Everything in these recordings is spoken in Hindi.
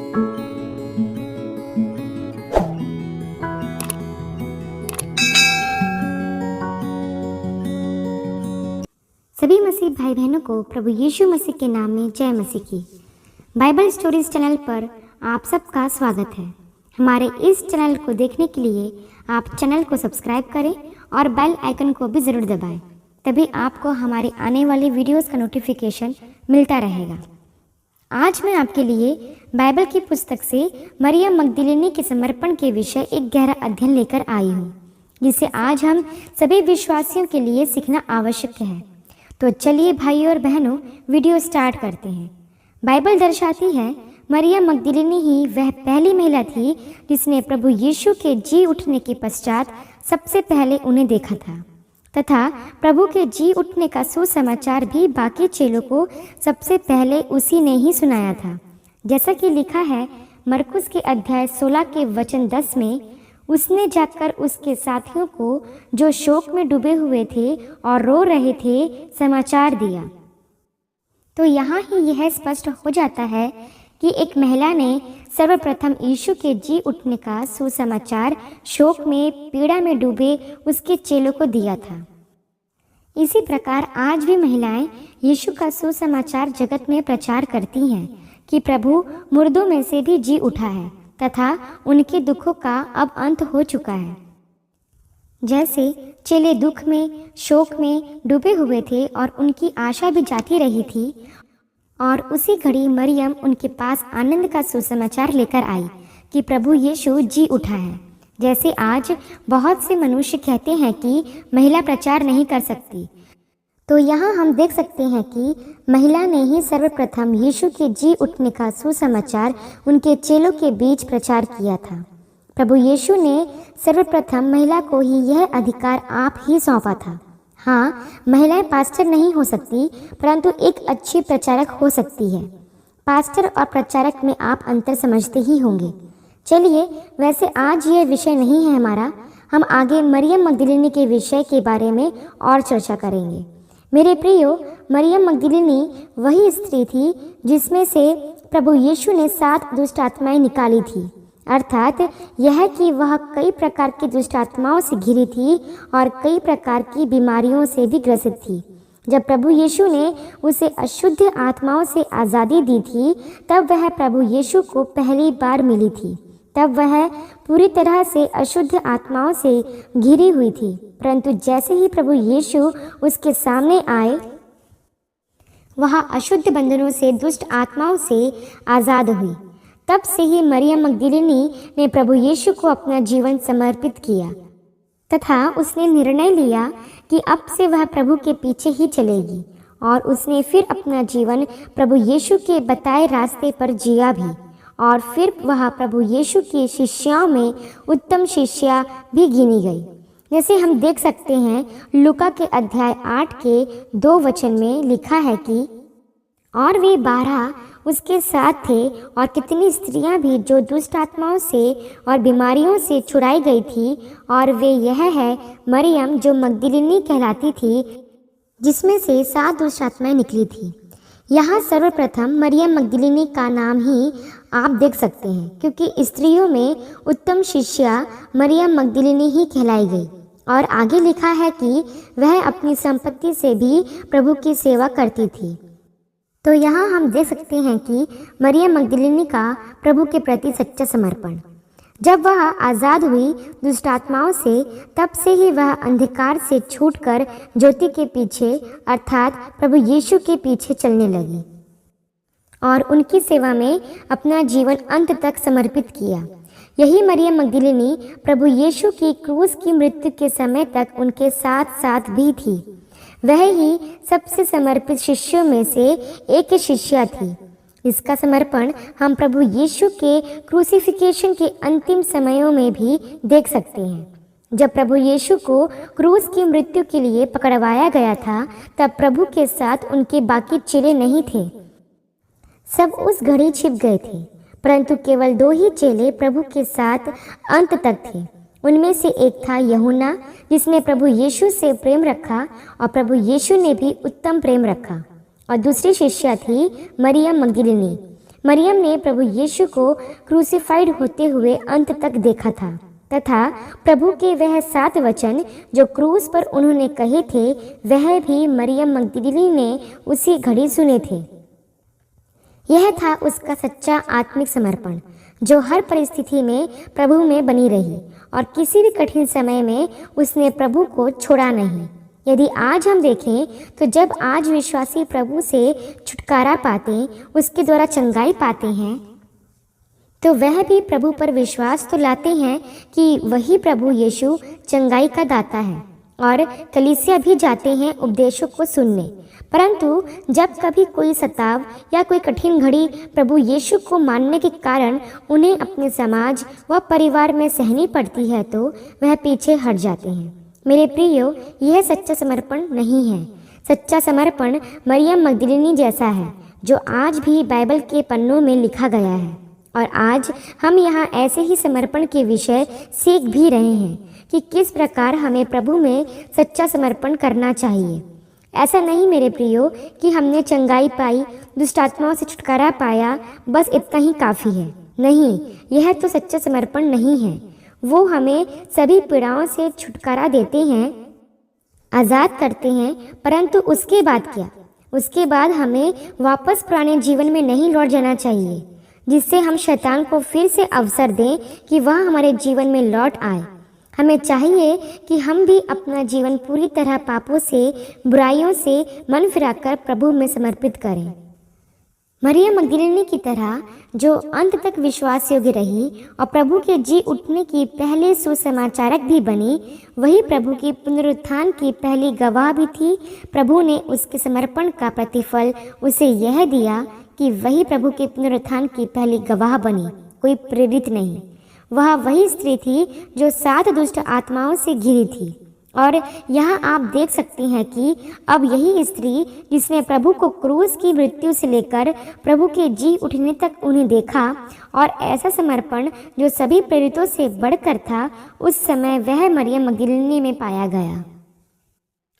सभी मसीह भाई बहनों को प्रभु यीशु मसीह के नाम में जय मसीह की। बाइबल स्टोरीज चैनल पर आप सबका स्वागत है। हमारे इस चैनल को देखने के लिए आप चैनल को सब्सक्राइब करें और बेल आइकन को भी ज़रूर दबाएं, तभी आपको हमारे आने वाली वीडियोस का नोटिफिकेशन मिलता रहेगा। आज मैं आपके लिए बाइबल की पुस्तक से मरियम मगदलीनी के समर्पण के विषय एक गहरा अध्ययन लेकर आई हूँ, जिसे आज हम सभी विश्वासियों के लिए सीखना आवश्यक है। तो चलिए भाई और बहनों, वीडियो स्टार्ट करते हैं। बाइबल दर्शाती है मरियम मगदलीनी ही वह पहली महिला थी जिसने प्रभु यीशु के जी उठने के पश्चात सबसे पहले उन्हें देखा था, तथा प्रभु के जी उठने का सुसमाचार भी बाकी चेलों को सबसे पहले उसी ने ही सुनाया था। जैसा कि लिखा है मरकुस के अध्याय 16 के वचन 10 में, उसने जाकर उसके साथियों को जो शोक में डूबे हुए थे और रो रहे थे समाचार दिया। तो यहाँ ही यह स्पष्ट हो जाता है कि एक महिला ने सर्वप्रथम यीशु के जी उठने का सुसमाचार शोक में पीड़ा में डूबे उसके चेलों को दिया था। इसी प्रकार आज भी महिलाएं यीशु का सुसमाचार जगत में प्रचार करती हैं कि प्रभु मुर्दों में से भी जी उठा है तथा उनके दुखों का अब अंत हो चुका है। जैसे चेले दुख में शोक में डूबे हुए थे और उनकी आशा भी जाती रही थी, और उसी घड़ी मरियम उनके पास आनंद का सुसमाचार लेकर आई कि प्रभु यीशु जी उठा है। जैसे आज बहुत से मनुष्य कहते हैं कि महिला प्रचार नहीं कर सकती, तो यहाँ हम देख सकते हैं कि महिला ने ही सर्वप्रथम यीशु के जी उठने का सुसमाचार उनके चेलों के बीच प्रचार किया था। प्रभु यीशु ने सर्वप्रथम महिला को ही यह अधिकार आप ही सौंपा था। हाँ, महिलाएं पास्टर नहीं हो सकती, परंतु एक अच्छी प्रचारक हो सकती है। पास्टर और प्रचारक में आप अंतर समझते ही होंगे। चलिए, वैसे आज यह विषय नहीं है हमारा, हम आगे मरियम मगदलीनी के विषय के बारे में और चर्चा करेंगे। मेरे प्रियो, मरियम मगदलीनी वही स्त्री थी जिसमें से प्रभु यीशु ने 7 दुष्ट आत्माएं निकाली थी, अर्थात यह कि वह कई प्रकार की दुष्ट आत्माओं से घिरी थी और कई प्रकार की बीमारियों से भी ग्रसित थी। जब प्रभु यीशु ने उसे अशुद्ध आत्माओं से आज़ादी दी थी, तब वह प्रभु यीशु को पहली बार मिली थी। तब वह पूरी तरह से अशुद्ध आत्माओं से घिरी हुई थी, परंतु जैसे ही प्रभु यीशु उसके सामने आए, वह अशुद्ध बंधनों से दुष्ट आत्माओं से आज़ाद हुई। तब से ही मरियम मगदलीनी ने प्रभु यीशु को अपना जीवन समर्पित किया तथा उसने निर्णय लिया कि अब से वह प्रभु के पीछे ही चलेगी, और उसने फिर अपना जीवन प्रभु यीशु के बताए रास्ते पर जिया भी, और फिर वह प्रभु यीशु की शिष्याओं में उत्तम शिष्या भी गिनी गई। जैसे हम देख सकते हैं लूका के अध्याय 8 के 2 वचन में लिखा है कि और वे 12 उसके साथ थे, और कितनी स्त्रियां भी जो दुष्ट आत्माओं से और बीमारियों से छुड़ाई गई थी, और वे यह है मरियम जो मगदलीनी कहलाती थी, जिसमें से 7 दुष्ट आत्माएं निकली थी। यहाँ सर्वप्रथम मरियम मगदलीनी का नाम ही आप देख सकते हैं, क्योंकि स्त्रियों में उत्तम शिष्या मरियम मगदलीनी ही कहलाई गई। और आगे लिखा है कि वह अपनी संपत्ति से भी प्रभु की सेवा करती थी। तो यहाँ हम देख सकते हैं कि मरियम मगदलीनी का प्रभु के प्रति सच्चा समर्पण। जब वह आज़ाद हुई दुष्ट आत्माओं से, तब से ही वह अंधकार से छूटकर ज्योति के पीछे अर्थात प्रभु यीशु के पीछे चलने लगी और उनकी सेवा में अपना जीवन अंत तक समर्पित किया। यही मरियम मगदलीनी प्रभु यीशु की क्रूस की मृत्यु के समय तक उनके साथ साथ भी थी। वह ही सबसे समर्पित शिष्यों में से एक शिष्या थी। इसका समर्पण हम प्रभु यीशु के क्रूसिफिकेशन के अंतिम समयों में भी देख सकते हैं। जब प्रभु यीशु को क्रूस की मृत्यु के लिए पकड़वाया गया था, तब प्रभु के साथ उनके बाकी चेले नहीं थे। सब उस घड़ी छिप गए थे, परंतु केवल 2 ही चेले प्रभु के साथ अंत तक थे। उनमें से एक था यूहन्ना, जिसने प्रभु यीशु से प्रेम रखा और प्रभु यीशु ने भी उत्तम प्रेम रखा, और दूसरी शिष्या थी मरियम मगदलीनी। मरियम ने प्रभु यीशु को क्रूसिफाइड होते हुए अंत तक देखा था तथा प्रभु के वह 7 वचन जो क्रूस पर उन्होंने कहे थे वह भी मरियम मगदलीनी ने उसी घड़ी सुने थे। यह था उसका सच्चा आत्मिक समर्पण जो हर परिस्थिति में प्रभु में बनी रही और किसी भी कठिन समय में उसने प्रभु को छोड़ा नहीं। यदि आज हम देखें तो जब आज विश्वासी प्रभु से छुटकारा पाते, उसके द्वारा चंगाई पाते हैं, तो वह भी प्रभु पर विश्वास तो लाते हैं कि वही प्रभु यीशु चंगाई का दाता है और कलीसिया भी जाते हैं उपदेशों को सुनने। परंतु जब कभी कोई सताव या कोई कठिन घड़ी प्रभु यीशु को मानने के कारण उन्हें अपने समाज व परिवार में सहनी पड़ती है तो वह पीछे हट जाते हैं। मेरे प्रियो, यह सच्चा समर्पण नहीं है। सच्चा समर्पण मरियम मगदलीनी जैसा है जो आज भी बाइबल के पन्नों में लिखा गया है और आज हम यहाँ ऐसे ही समर्पण के विषय सीख भी रहे हैं कि किस प्रकार हमें प्रभु में सच्चा समर्पण करना चाहिए। ऐसा नहीं मेरे प्रियो कि हमने चंगाई पाई, दुष्ट आत्माओं से छुटकारा पाया, बस इतना ही काफ़ी है। नहीं, यह तो सच्चा समर्पण नहीं है। वो हमें सभी पीड़ाओं से छुटकारा देते हैं, आज़ाद करते हैं, परंतु उसके बाद क्या? उसके बाद हमें वापस पुराने जीवन में नहीं लौट जाना चाहिए जिससे हम शैतान को फिर से अवसर दें कि वह हमारे जीवन में लौट आए। हमें चाहिए कि हम भी अपना जीवन पूरी तरह पापों से, बुराइयों से मन फिराकर प्रभु में समर्पित करें। मरियम मगदलीनी की तरह जो अंत तक विश्वास योग्य रही और प्रभु के जी उठने की पहले सुसमाचारक भी बनी, वही प्रभु की पुनरुत्थान की पहली गवाह भी थी। प्रभु ने उसके समर्पण का प्रतिफल उसे यह दिया कि वही प्रभु के पुनरुत्थान की पहली गवाह बनी, कोई प्रेरित नहीं। वह वही स्त्री थी जो 7 दुष्ट आत्माओं से घिरी थी। और यहाँ आप देख सकते हैं कि अब यही स्त्री जिसने प्रभु को क्रूस की मृत्यु से लेकर प्रभु के जी उठने तक उन्हें देखा और ऐसा समर्पण जो सभी प्रेरितों से बढ़कर था, उस समय वह मरियम मगदलीनी में पाया गया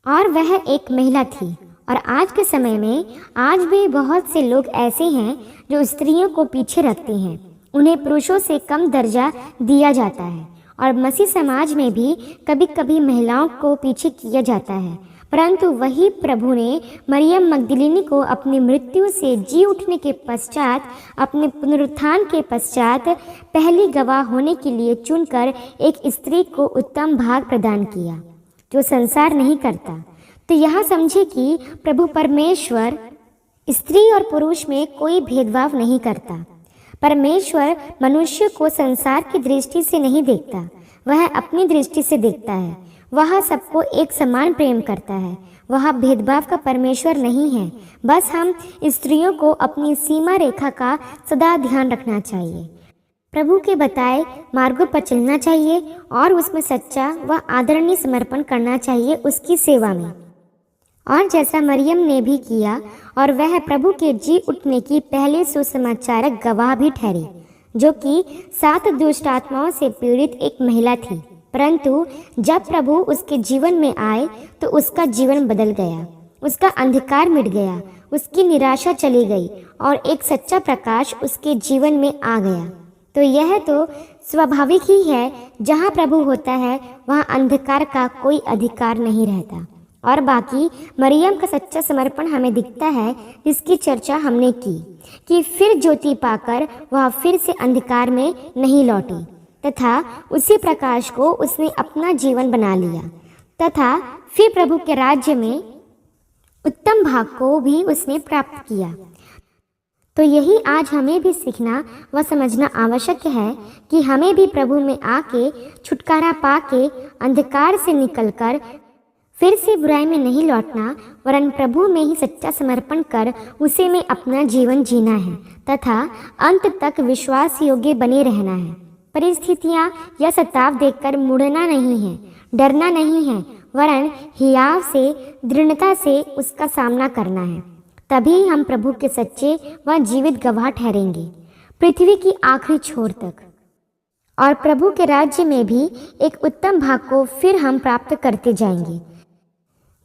और वह एक महिला थी। और आज के समय में आज भी बहुत से लोग ऐसे हैं जो स्त्रियों को पीछे रखते हैं, उन्हें पुरुषों से कम दर्जा दिया जाता है और मसीह समाज में भी कभी कभी महिलाओं को पीछे किया जाता है। परंतु वही प्रभु ने मरियम मगदलीनी को अपनी मृत्यु से जी उठने के पश्चात, अपने पुनरुत्थान के पश्चात पहली गवाह होने के लिए चुनकर एक स्त्री को उत्तम भाग प्रदान किया जो संसार नहीं करता। तो यहाँ समझे कि प्रभु परमेश्वर स्त्री और पुरुष में कोई भेदभाव नहीं करता। परमेश्वर मनुष्य को संसार की दृष्टि से नहीं देखता, वह अपनी दृष्टि से देखता है। वह सबको एक समान प्रेम करता है। वह भेदभाव का परमेश्वर नहीं है। बस हम स्त्रियों को अपनी सीमा रेखा का सदा ध्यान रखना चाहिए, प्रभु के बताए मार्गों पर चलना चाहिए और उसमें सच्चा व आदरणीय समर्पण करना चाहिए उसकी सेवा में। और जैसा मरियम ने भी किया और वह प्रभु के जी उठने की पहले सुसमाचारक गवाह भी ठहरी, जो कि 7 दुष्ट आत्माओं से पीड़ित एक महिला थी। परंतु जब प्रभु उसके जीवन में आए तो उसका जीवन बदल गया, उसका अंधकार मिट गया, उसकी निराशा चली गई और एक सच्चा प्रकाश उसके जीवन में आ गया। तो यह तो स्वाभाविक ही है, जहाँ प्रभु होता है वहाँ अंधकार का कोई अधिकार नहीं रहता। और बाकी मरियम का सच्चा समर्पण हमें दिखता है, जिसकी चर्चा हमने की कि फिर ज्योति पाकर वह फिर से अंधकार में नहीं लौटी तथा उसी प्रकाश को उसने अपना जीवन बना लिया तथा फिर प्रभु के राज्य में उत्तम भाग को भी उसने प्राप्त किया। तो यही आज हमें भी सीखना व समझना आवश्यक है कि हमें भी प्रभु में आके छुटकारा पाके अंधकार से निकलकर फिर से बुराई में नहीं लौटना, वरन प्रभु में ही सच्चा समर्पण कर उसे में अपना जीवन जीना है तथा अंत तक विश्वास योग्य बने रहना है। परिस्थितियाँ या सताव देखकर मुड़ना नहीं है, डरना नहीं है, वरन हियाव से दृढ़ता से उसका सामना करना है। तभी हम प्रभु के सच्चे व जीवित गवाह ठहरेंगे पृथ्वी की आखिरी छोर तक, और प्रभु के राज्य में भी एक उत्तम भाग को फिर हम प्राप्त करते जाएंगे,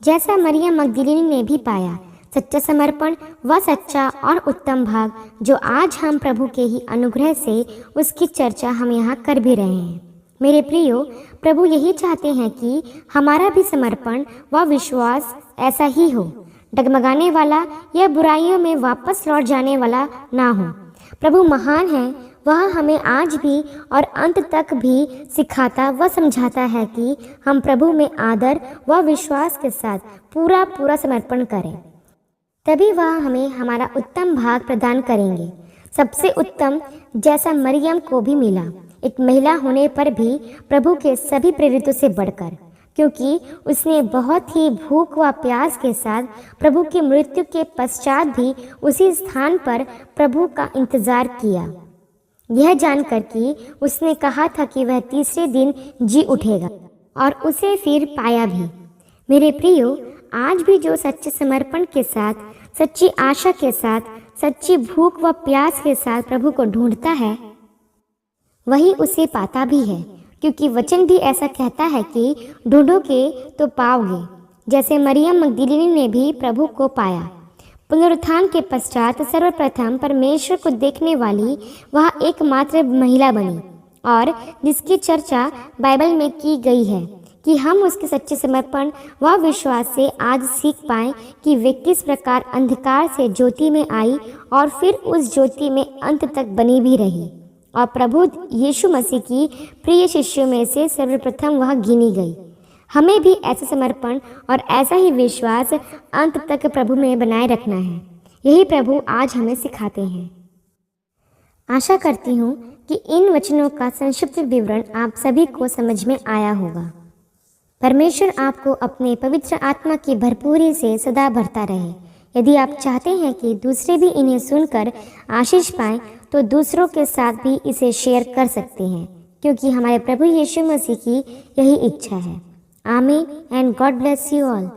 जैसा मरियम मगदलीनी ने भी पाया, सच्चा समर्पण वह सच्चा और उत्तम भाग जो आज हम प्रभु के ही अनुग्रह से उसकी चर्चा हम यहाँ कर भी रहे हैं। मेरे प्रियो, प्रभु यही चाहते हैं कि हमारा भी समर्पण व विश्वास ऐसा ही हो, डगमगाने वाला या बुराइयों में वापस लौट जाने वाला ना हो। प्रभु महान है, वह हमें आज भी और अंत तक भी सिखाता व समझाता है कि हम प्रभु में आदर व विश्वास के साथ पूरा समर्पण करें, तभी वह हमें हमारा उत्तम भाग प्रदान करेंगे। सबसे उत्तम जैसा मरियम को भी मिला, एक महिला होने पर भी प्रभु के सभी प्रेरितों से बढ़कर, क्योंकि उसने बहुत ही भूख व प्यास के साथ प्रभु की मृत्यु के पश्चात भी उसी स्थान पर प्रभु का इंतजार किया, यह जानकर कि उसने कहा था कि वह तीसरे दिन जी उठेगा, और उसे फिर पाया भी। मेरे प्रियो, आज भी जो सच्चे समर्पण के साथ, सच्ची आशा के साथ, सच्ची भूख व प्यास के साथ प्रभु को ढूंढता है, वही उसे पाता भी है, क्योंकि वचन भी ऐसा कहता है कि ढूंढोगे तो पाओगे। जैसे मरियम मगदलीनी ने भी प्रभु को पाया। पुनरुत्थान के पश्चात सर्वप्रथम परमेश्वर को देखने वाली वह एकमात्र महिला बनी, और जिसकी चर्चा बाइबल में की गई है कि हम उसके सच्चे समर्पण व विश्वास से आज सीख पाएं कि वे किस प्रकार अंधकार से ज्योति में आई और फिर उस ज्योति में अंत तक बनी भी रही, और प्रभु यीशु मसीह की प्रिय शिष्यों में से सर्वप्रथम वह गिनी गई। हमें भी ऐसा समर्पण और ऐसा ही विश्वास अंत तक प्रभु में बनाए रखना है। यही प्रभु आज हमें सिखाते हैं। आशा करती हूँ कि इन वचनों का संक्षिप्त विवरण आप सभी को समझ में आया होगा। परमेश्वर आपको अपने पवित्र आत्मा की भरपूरी से सदा भरता रहे। यदि आप चाहते हैं कि दूसरे भी इन्हें सुनकर आशीष पाएं, तो दूसरों के साथ भी इसे शेयर कर सकते हैं, क्योंकि हमारे प्रभु यीशु मसीह की यही इच्छा है। आमीन and God bless you all.